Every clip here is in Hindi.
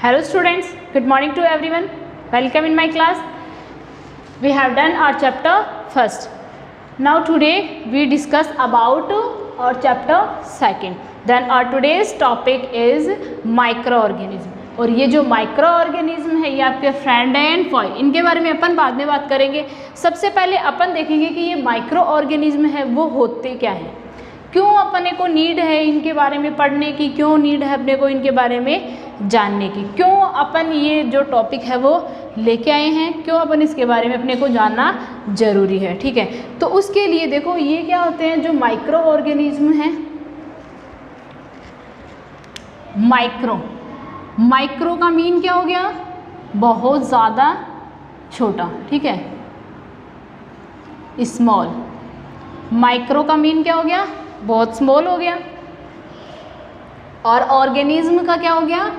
Hello students, good morning to everyone. Welcome in my class. We have done our chapter first. Now today we discuss about our chapter second. Then our today's topic is microorganism. और ये जो माइक्रो ऑर्गेनिज्म है ये आपके फ्रेंड एंड फॉय, इनके बारे में अपन बाद में बात करेंगे। सबसे पहले अपन देखेंगे कि ये माइक्रो ऑर्गेनिज्म है वो होते क्या हैं, क्यों अपने को नीड है इनके बारे में पढ़ने की, क्यों नीड है अपने को इनके बारे में जानने की, क्यों अपन ये जो टॉपिक है वो लेके आए हैं, क्यों अपन इसके बारे में अपने को जानना जरूरी है। ठीक है, तो उसके लिए देखो ये क्या होते हैं जो माइक्रो ऑर्गेनिज्म हैं। माइक्रो का मीन क्या हो गया, बहुत ज़्यादा छोटा। ठीक है, स्मॉल। माइक्रो का मीन क्या हो गया, बहुत स्मॉल हो गया। और ऑर्गेनिज्म का क्या हो गया,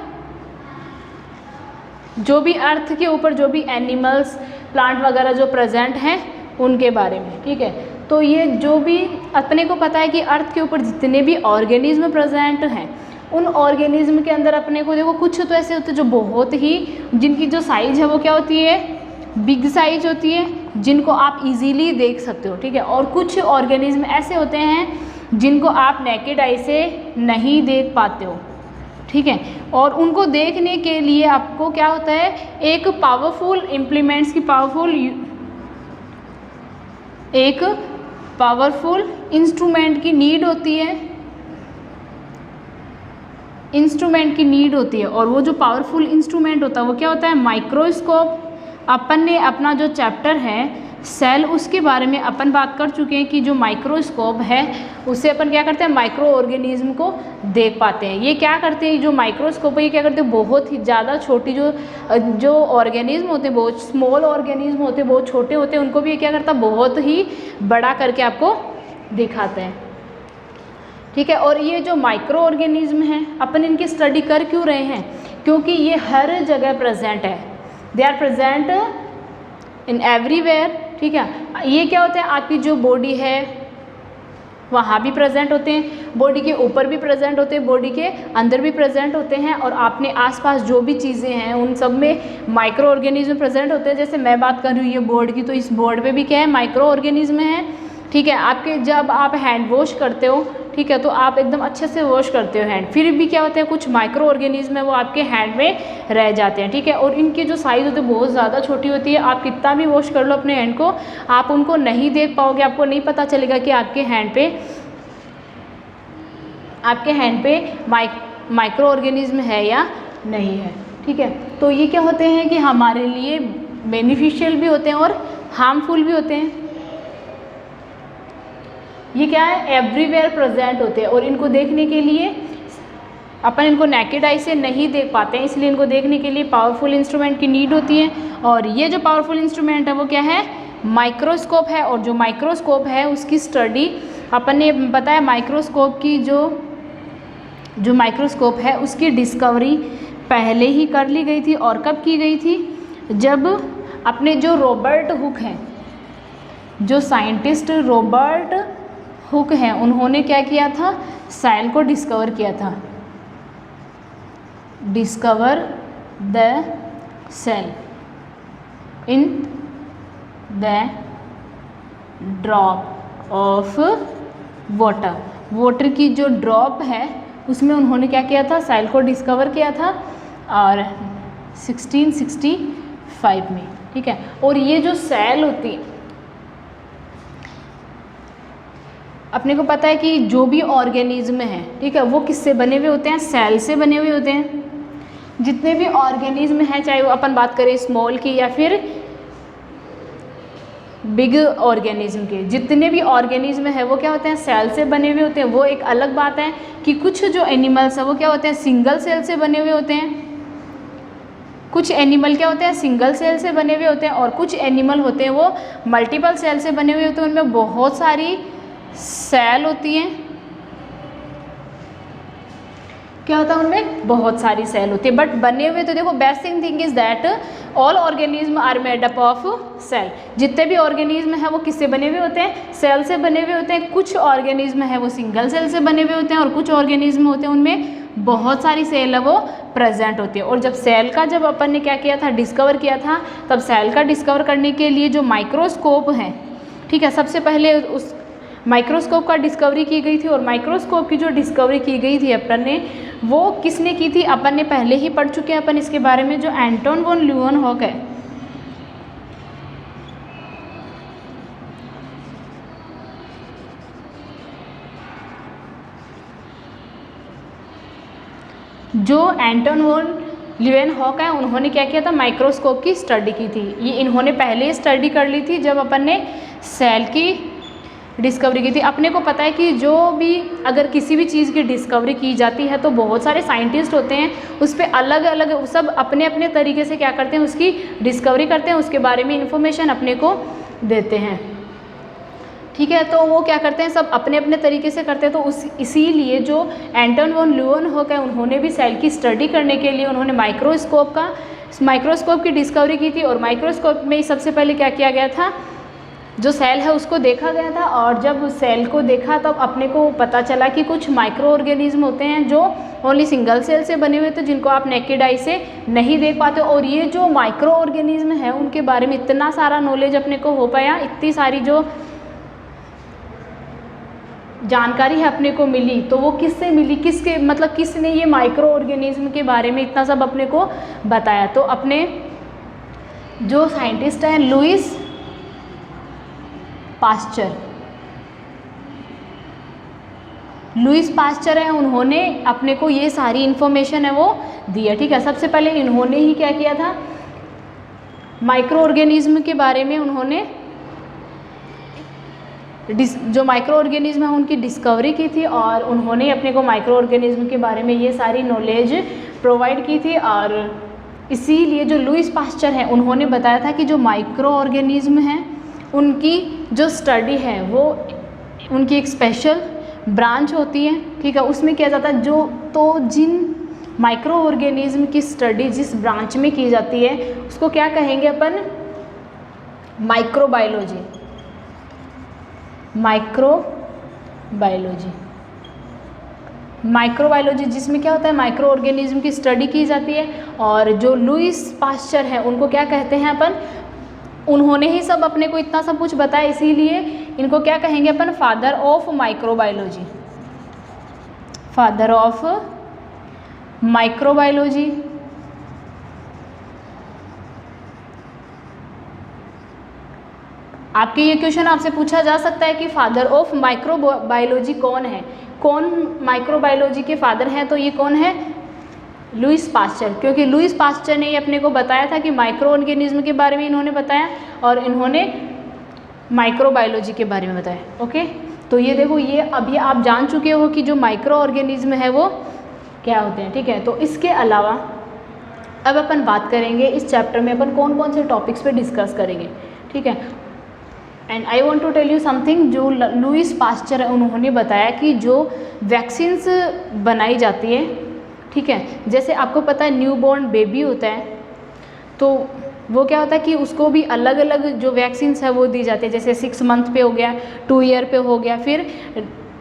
जो भी अर्थ के ऊपर जो भी एनिमल्स प्लांट वगैरह जो प्रेजेंट हैं उनके बारे में। ठीक है, तो ये जो भी अपने को पता है कि अर्थ के ऊपर जितने भी ऑर्गेनिज्म प्रेजेंट हैं उन ऑर्गेनिज्म के अंदर अपने को देखो कुछ तो ऐसे होते हैं जो बहुत ही, जिनकी जो साइज है वो क्या होती है, बिग साइज होती है, जिनको आप इजीली देख सकते हो। ठीक है, और कुछ ऑर्गेनिज्म ऐसे होते हैं जिनको आप नेकेड आई से नहीं देख पाते हो। ठीक है, और उनको देखने के लिए आपको क्या होता है, एक पावरफुल इम्प्लीमेंट्स की एक पावरफुल इंस्ट्रूमेंट की नीड होती है, और वो जो पावरफुल इंस्ट्रूमेंट होता है वो क्या होता है, माइक्रोस्कोप। अपन ने अपना जो चैप्टर है सेल उसके बारे में अपन बात कर चुके हैं कि जो माइक्रोस्कोप है उससे अपन क्या करते हैं, माइक्रो ऑर्गेनिज्म को देख पाते हैं। ये क्या करते हैं, जो माइक्रोस्कोप है ये क्या करते हैं, बहुत ही ज़्यादा छोटी जो ऑर्गेनिज्म होते हैं, बहुत स्मॉल ऑर्गेनिज्म होते हैं, बहुत छोटे होते हैं, उनको भी ये क्या करता है, बहुत ही बड़ा करके आपको दिखाते हैं। ठीक है, और ये जो माइक्रो ऑर्गेनिज्म हैं अपन इनकी स्टडी कर क्यों रहे हैं, क्योंकि ये हर जगह प्रेजेंट है, they are present in everywhere. ठीक है, ये क्या होता है, आपकी जो बॉडी है वहाँ भी प्रेजेंट होते हैं, बॉडी के ऊपर भी प्रेजेंट होते हैं, बॉडी के अंदर भी प्रेजेंट होते हैं, और आपने आसपास जो भी चीज़ें हैं उन सब में माइक्रो ऑर्गेनिज्म प्रेजेंट होते हैं। जैसे मैं बात कर रही हूँ ये बोर्ड की, तो इस बोर्ड पे भी क्या है, माइक्रो ऑर्गेनिज्म है। ठीक है, आपके जब आप हैंड वॉश करते हो, ठीक है, तो आप एकदम अच्छे से वॉश करते हो हैंड, फिर भी क्या होता है, कुछ माइक्रो ऑर्गेनिज्म है वो आपके हैंड में रह जाते हैं। ठीक है, और इनकी जो साइज़ होती है बहुत ज़्यादा छोटी होती है, आप कितना भी वॉश कर लो अपने हैंड को, आप उनको नहीं देख पाओगे, आपको नहीं पता चलेगा कि आपके हैंड पे माइक्रो ऑर्गेनिज्म है या नहीं है। ठीक है, तो ये क्या होते हैं कि हमारे लिए बेनिफिशियल भी होते हैं और हार्मफुल भी होते हैं। ये क्या है, एवरीवेयर प्रेजेंट होते हैं, और इनको देखने के लिए अपन इनको नेकेड आई से नहीं देख पाते हैं, इसलिए इनको देखने के लिए पावरफुल इंस्ट्रूमेंट की नीड होती है। और ये जो पावरफुल इंस्ट्रूमेंट है वो क्या है, माइक्रोस्कोप है। और जो माइक्रोस्कोप है उसकी स्टडी अपन ने बताया, माइक्रोस्कोप की जो माइक्रोस्कोप है उसकी डिस्कवरी पहले ही कर ली गई थी। और कब की गई थी, जब अपने जो रॉबर्ट हुक हैं, जो साइंटिस्ट रॉबर्ट हुक हैं, उन्होंने क्या किया था, सेल को डिस्कवर किया था, discover the cell in the drop of water की जो ड्रॉप है उसमें उन्होंने क्या किया था, सेल को डिस्कवर किया था, और 1665 में। ठीक है, और ये जो सेल होती है, अपने को पता है कि जो भी ऑर्गेनिज्म है, ठीक है, वो किससे बने हुए होते हैं, सेल से बने हुए होते हैं। जितने भी ऑर्गेनिज्म हैं, चाहे वो अपन बात करें स्मॉल की या फिर बिग ऑर्गेनिज्म के, जितने भी ऑर्गेनिज्म है वो क्या होते हैं, सेल से बने हुए होते हैं। वो एक अलग बात है कि कुछ जो एनिमल्स है वो क्या होते हैं, सिंगल सेल से बने हुए होते हैं। कुछ एनिमल क्या होते हैं, सिंगल सेल से बने हुए होते हैं, और कुछ एनिमल होते हैं वो मल्टीपल सेल से बने हुए होते हैं, उनमें बहुत सारी सेल होती हैं। क्या होता है उनमें बहुत सारी सेल होती है, बट बने हुए तो देखो basic thing is that all organism are made up of cell. जितने भी ऑर्गेनिज्म हैं वो किससे बने हुए होते हैं, सेल से बने हुए होते हैं। कुछ ऑर्गेनिज्म है वो सिंगल सेल से बने हुए होते हैं और कुछ ऑर्गेनिज्म होते हैं उनमें बहुत सारी सेल है वो प्रेजेंट होती है। और जब सेल का जब अपन ने क्या किया था, डिस्कवर किया था, तब सेल का डिस्कवर करने के लिए जो माइक्रोस्कोप है, ठीक है, सबसे पहले उस माइक्रोस्कोप का डिस्कवरी की गई थी। और माइक्रोस्कोप की जो डिस्कवरी की गई थी अपन ने, वो किसने की थी, अपन ने पहले ही पढ़ चुके हैं अपन इसके बारे में, जो एंटोन वॉन ल्यूवेनहॉक है। जो एंटोन वॉन ल्यूवेनहॉक है, उन्होंने क्या किया था, माइक्रोस्कोप की स्टडी की थी। ये इन्होंने पहले स्टडी कर ली थी जब अपन ने सेल की डिस्कवरी की थी। अपने को पता है कि जो भी अगर किसी भी चीज़ की डिस्कवरी की जाती है तो बहुत सारे साइंटिस्ट होते हैं, उस पर अलग अलग सब अपने अपने तरीके से क्या करते हैं, उसकी डिस्कवरी करते हैं, उसके बारे में इंफॉर्मेशन अपने को देते हैं, ठीक है। तो वो क्या करते हैं, सब अपने अपने तरीके से करते हैं। तो इसीलिए जो एंटोन वॉन ल्यूवेनहॉक है, उन्होंने भी सेल की स्टडी करने के लिए उन्होंने माइक्रोस्कोप की डिस्कवरी की थी। और माइक्रोस्कोप में सबसे पहले क्या किया गया था, जो सेल है उसको देखा गया था। और जब सेल को देखा तब अपने को पता चला कि कुछ माइक्रो ऑर्गेनिज्म होते हैं जो ओनली सिंगल सेल से बने हुए थे, जिनको आप नेकेड आई से नहीं देख पाते। और ये जो माइक्रो ऑर्गेनिज्म है उनके बारे में इतना सारा नॉलेज अपने को हो पाया, इतनी सारी जो जानकारी है अपने को मिली, तो वो किससे मिली, किसके मतलब किसने ये माइक्रो ऑर्गेनिज्म के बारे में इतना सब अपने को बताया। तो अपने जो साइंटिस्ट हैं लुईस पास्चर हैं, उन्होंने अपने को ये सारी इंफॉर्मेशन है वो दी है, ठीक है। सबसे पहले इन्होंने ही क्या किया था, माइक्रो ऑर्गेनिज्म के बारे में उन्होंने जो माइक्रो ऑर्गेनिज्म है उनकी डिस्कवरी की थी। और उन्होंने अपने को माइक्रो ऑर्गेनिज्म के बारे में ये सारी नॉलेज प्रोवाइड की थी। और इसीलिए जो लुईस पास्चर है, उन्होंने बताया था कि जो माइक्रो ऑर्गेनिज्म हैं उनकी जो स्टडी है वो उनकी एक स्पेशल ब्रांच होती है, ठीक है। उसमें किया जाता है जिन माइक्रो ऑर्गेनिज्म की स्टडी जिस ब्रांच में की जाती है उसको क्या कहेंगे अपन, माइक्रोबायोलॉजी। माइक्रोबायोलॉजी जिसमें क्या होता है, माइक्रो ऑर्गेनिज्म की स्टडी की जाती है। और जो लुईस पास्चर है उनको क्या कहते हैं अपन, उन्होंने ही सब अपने को इतना सब कुछ बताया, इसीलिए इनको क्या कहेंगे अपन, father of microbiology. Father of microbiology. आपके ये क्वेश्चन आपसे पूछा जा सकता है कि फादर ऑफ माइक्रोबायोलॉजी कौन है, कौन माइक्रोबायोलॉजी के फादर हैं, तो ये कौन है, लुईस पास्चर। क्योंकि लुईस पास्चर ने अपने को बताया था कि माइक्रो ऑर्गेनिज्म के बारे में इन्होंने बताया और इन्होंने माइक्रोबायोलॉजी के बारे में बताया, ओके। तो ये देखो, ये अभी आप जान चुके हो कि जो माइक्रो ऑर्गेनिज्म है वो क्या होते हैं, ठीक है। तो इसके अलावा अब अपन बात करेंगे इस चैप्टर में अपन कौन कौन से टॉपिक्स पे डिस्कस करेंगे, ठीक है। And I want to tell you something, जो लुईस पास्चर है उन्होंने बताया कि जो वैक्सीन्स बनाई जाती है, ठीक है, जैसे आपको पता है न्यूबॉर्न बेबी होता है, तो वो क्या होता है कि उसको भी अलग अलग जो वैक्सीन्स है वो दी जाती है। जैसे 6 मंथ पे हो गया, 2 ईयर पे हो गया, फिर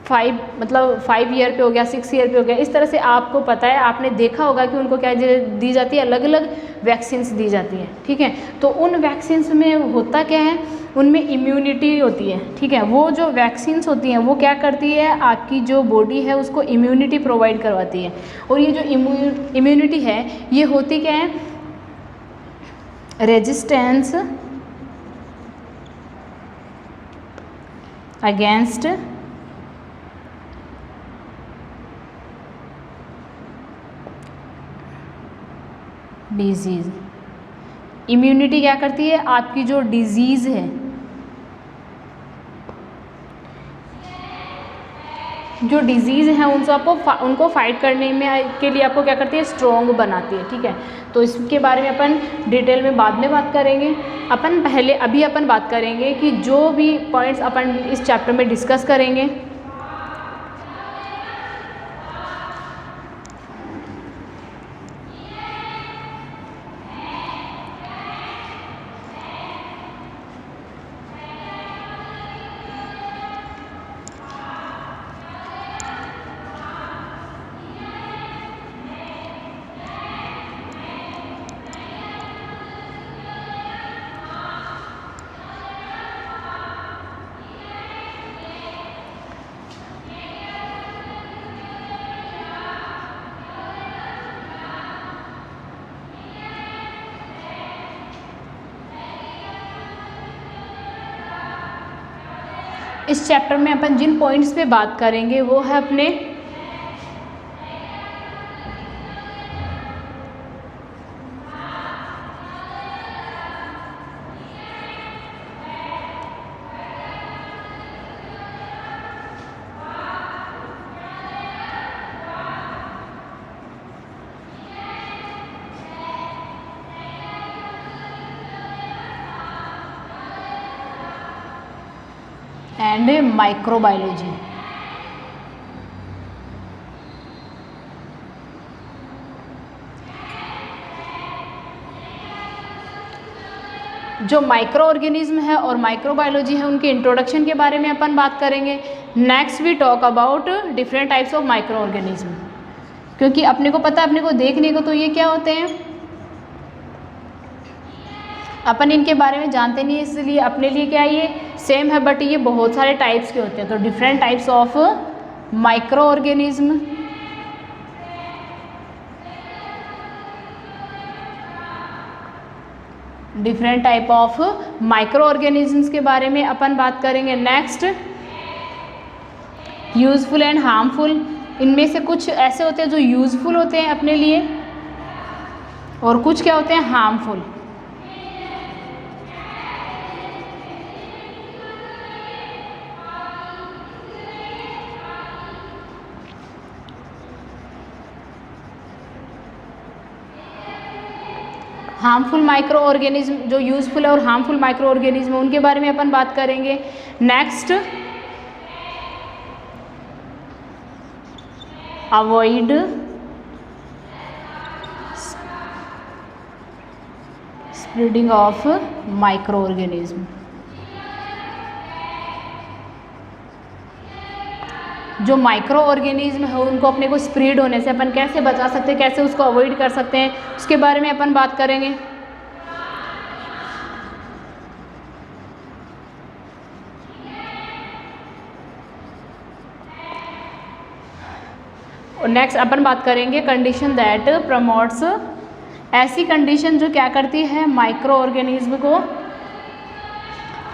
5 ईयर पे हो गया, 6 ईयर पे हो गया। इस तरह से आपको पता है, आपने देखा होगा कि उनको क्या दी जाती है, अलग अलग वैक्सीन्स दी जाती है, ठीक है। तो उन वैक्सीन्स में होता क्या है, उनमें इम्यूनिटी होती है, ठीक है। वो जो वैक्सीन्स होती हैं वो क्या करती है, आपकी जो बॉडी है उसको इम्यूनिटी प्रोवाइड करवाती है। और ये जो इम्यूनिटी है ये होती क्या है, रेजिस्टेंस अगेंस्ट डिजीज़। इम्यूनिटी क्या करती है, आपकी जो डिजीज़ है, जो डिजीज़ है उनको फाइट करने में के लिए आपको क्या करती है, स्ट्रॉन्ग बनाती है, ठीक है। तो इसके बारे में अपन डिटेल में बाद में बात करेंगे। अभी अपन बात करेंगे कि जो भी पॉइंट्स अपन इस चैप्टर में डिस्कस करेंगे इस चैप्टर में अपन जिन पॉइंट्स पे बात करेंगे वो है अपने एंड माइक्रोबायोलॉजी। जो माइक्रो ऑर्गेनिज्म है और माइक्रोबायोलॉजी है उनके इंट्रोडक्शन के बारे में अपन बात करेंगे। Next we talk about different types of microorganism, क्योंकि अपने को पता है, अपने को देखने को तो ये क्या होते हैं, अपन इनके बारे में जानते नहीं, इसलिए अपने लिए क्या ये सेम है, बट ये बहुत सारे टाइप्स के होते हैं। तो different types of micro organism, different type of micro organisms के बारे में अपन बात करेंगे। नेक्स्ट यूजफुल एंड हार्मफुल, इनमें से कुछ ऐसे होते हैं जो यूजफुल होते हैं अपने लिए और कुछ क्या होते हैं हार्मफुल। हार्मफुल माइक्रो ऑर्गेनिज्म, जो यूजफुल है और हार्मफुल माइक्रो ऑर्गेनिज्म उनके बारे में अपन बात करेंगे। Next avoid spreading of micro organism, जो माइक्रो ऑर्गेनिज्म है उनको अपने को स्प्रेड होने से अपन कैसे बचा सकते हैं, कैसे उसको अवॉइड कर सकते हैं, उसके बारे में अपन बात करेंगे। और नेक्स्ट अपन बात करेंगे कंडीशन दैट प्रमोट्स, ऐसी कंडीशन जो क्या करती है माइक्रो ऑर्गेनिज्म को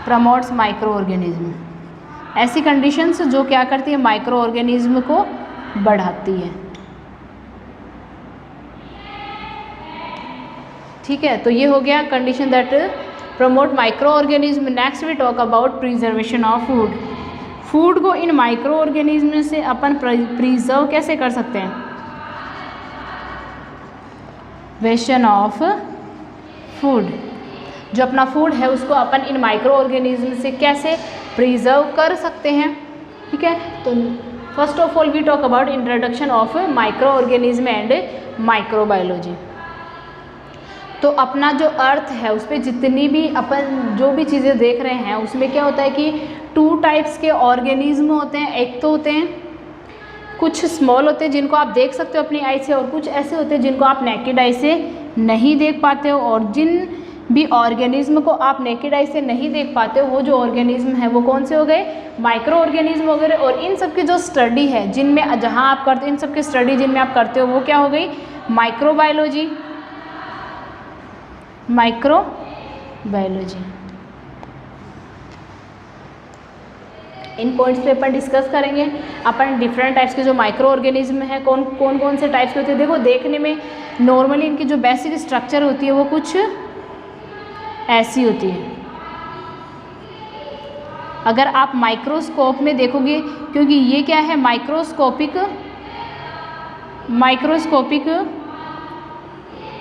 प्रमोट्स माइक्रो ऑर्गेनिज्म, ऐसी कंडीशंस जो क्या करती है माइक्रो ऑर्गेनिज्म को बढ़ाती है। ठीक है, तो ये हो गया condition that promote microorganism. Next we talk about preservation of food, food को इन माइक्रो ऑर्गेनिज्म से अपन प्रिजर्व कैसे कर सकते हैं, वेशन ऑफ फूड, जो अपना फूड है उसको अपन इन माइक्रो ऑर्गेनिज्म से कैसे प्रिजर्व कर सकते हैं। ठीक है, तो first of all we talk about introduction of microorganism and microbiology. तो अपना जो अर्थ है उस पर जितनी भी अपन जो भी चीज़ें देख रहे हैं उसमें क्या होता है कि 2 टाइप्स के ऑर्गेनिज्म होते हैं। एक तो होते हैं कुछ स्मॉल होते हैं जिनको आप देख सकते हो अपनी आई से, और कुछ ऐसे होते हैं जिनको आप नेकेड आई से नहीं देख पाते हो। और जिन भी ऑर्गेनिज्म को आप नेकेड आई से नहीं देख पाते हो वो जो ऑर्गेनिज्म है वो कौन से हो गए, माइक्रो ऑर्गेनिज्म वगैरह। और इन सब की जो स्टडी है जिनमें जहाँ आप करते इन सब की स्टडी जिनमें आप करते हो वो क्या हो गई, माइक्रोबायोलॉजी, माइक्रोबायोलॉजी। इन पॉइंट्स पे अपन डिस्कस करेंगे। अपन डिफरेंट टाइप्स के जो माइक्रो ऑर्गेनिज्म है कौन कौन से टाइप्स के होते हैं। देखो देखने में नॉर्मली इनकी जो बेसिक स्ट्रक्चर होती है वो कुछ ऐसी होती है। अगर आप माइक्रोस्कोप में देखोगे, क्योंकि ये क्या है माइक्रोस्कोपिक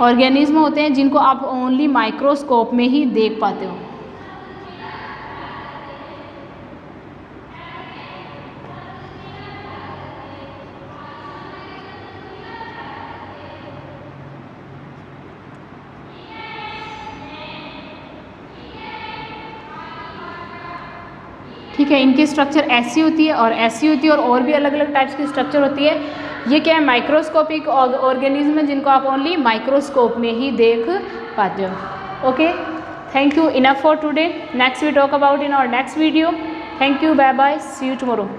ऑर्गेनिज्म होते हैं जिनको आप ओनली माइक्रोस्कोप में ही देख पाते हो। ठीक है, इनकी स्ट्रक्चर ऐसी होती है और ऐसी होती है और भी अलग अलग टाइप्स की स्ट्रक्चर होती है। ये क्या है माइक्रोस्कोपिक ऑर्गेनिज्म है जिनको आप ओनली माइक्रोस्कोप में ही देख पाते हो। Okay, thank you, enough for today. Next we talk about in our next video. Thank you, bye bye, see you tomorrow.